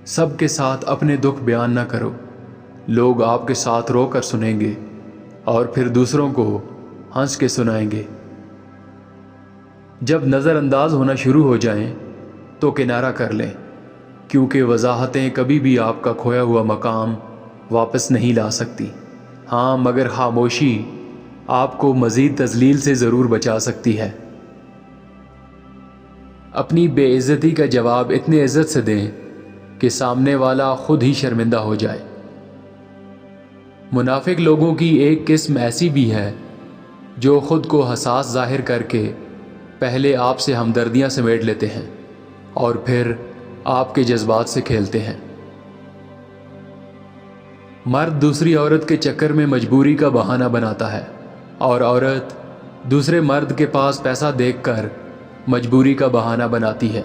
سب کے ساتھ اپنے دکھ بیان نہ کرو، لوگ آپ کے ساتھ رو کر سنیں گے اور پھر دوسروں کو ہنس کے سنائیں گے۔ جب نظر انداز ہونا شروع ہو جائیں تو کنارہ کر لیں، کیونکہ وضاحتیں کبھی بھی آپ کا کھویا ہوا مقام واپس نہیں لا سکتی۔ ہاں، مگر خاموشی آپ کو مزید تذلیل سے ضرور بچا سکتی ہے۔ اپنی بے عزتی کا جواب اتنے عزت سے دیں کہ سامنے والا خود ہی شرمندہ ہو جائے۔ منافق لوگوں کی ایک قسم ایسی بھی ہے جو خود کو حساس ظاہر کر کے پہلے آپ سے ہمدردیاں سمیٹ لیتے ہیں اور پھر آپ کے جذبات سے کھیلتے ہیں۔ مرد دوسری عورت کے چکر میں مجبوری کا بہانہ بناتا ہے اور عورت دوسرے مرد کے پاس پیسہ دیکھ کر مجبوری کا بہانہ بناتی ہے،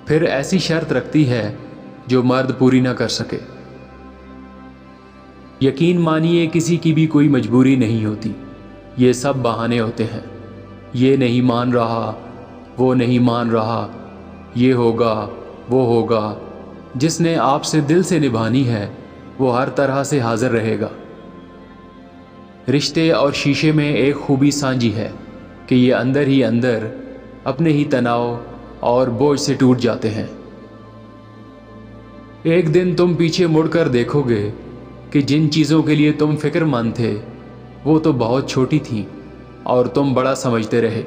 پھر ایسی شرط رکھتی ہے جو مرد پوری نہ کر سکے۔ یقین مانیے کسی کی بھی کوئی مجبوری نہیں ہوتی، یہ سب بہانے ہوتے ہیں۔ یہ نہیں مان رہا، وہ نہیں مان رہا، یہ ہوگا، وہ ہوگا۔ جس نے آپ سے دل سے نبھانی ہے وہ ہر طرح سے حاضر رہے گا۔ رشتے اور شیشے میں ایک خوبی سانجھی ہے کہ یہ اندر ہی اندر اپنے ہی تناؤ اور بوجھ سے ٹوٹ جاتے ہیں۔ ایک دن تم پیچھے مڑ کر دیکھو گے کہ جن چیزوں کے لیے تم فکر مند تھے وہ تو بہت چھوٹی تھیں اور تم بڑا سمجھتے رہے۔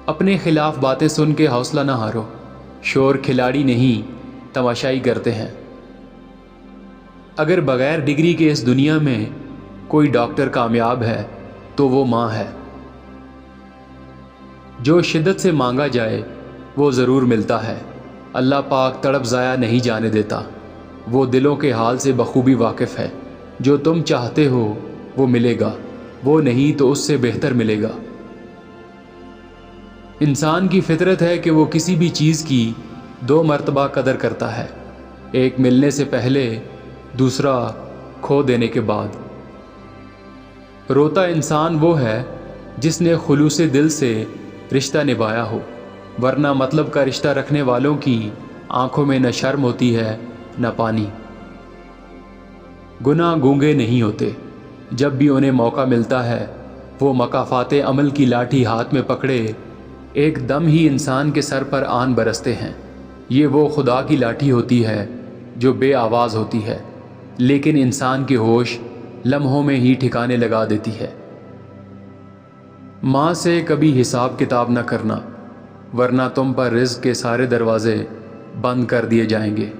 اپنے خلاف باتیں سن کے حوصلہ نہ ہارو، شور کھلاڑی نہیں تماشائی کرتے ہیں۔ اگر بغیر ڈگری کے اس دنیا میں کوئی ڈاکٹر کامیاب ہے تو وہ ماں ہے۔ جو شدت سے مانگا جائے وہ ضرور ملتا ہے۔ اللہ پاک تڑپ ضائع نہیں جانے دیتا، وہ دلوں کے حال سے بخوبی واقف ہے۔ جو تم چاہتے ہو وہ ملے گا، وہ نہیں تو اس سے بہتر ملے گا۔ انسان کی فطرت ہے کہ وہ کسی بھی چیز کی دو مرتبہ قدر کرتا ہے، ایک ملنے سے پہلے، دوسرا کھو دینے کے بعد۔ روتا انسان وہ ہے جس نے خلوص دل سے رشتہ نبھایا ہو، ورنہ مطلب کا رشتہ رکھنے والوں کی آنکھوں میں نہ شرم ہوتی ہے نہ پانی۔ گناہ گونگے نہیں ہوتے، جب بھی انہیں موقع ملتا ہے وہ مکافات عمل کی لاٹھی ہاتھ میں پکڑے ایک دم ہی انسان کے سر پر آن برستے ہیں۔ یہ وہ خدا کی لاٹھی ہوتی ہے جو بے آواز ہوتی ہے لیکن انسان کے ہوش لمحوں میں ہی ٹھکانے لگا دیتی ہے۔ ماں سے کبھی حساب کتاب نہ کرنا، ورنہ تم پر رزق کے سارے دروازے بند کر دیے جائیں گے۔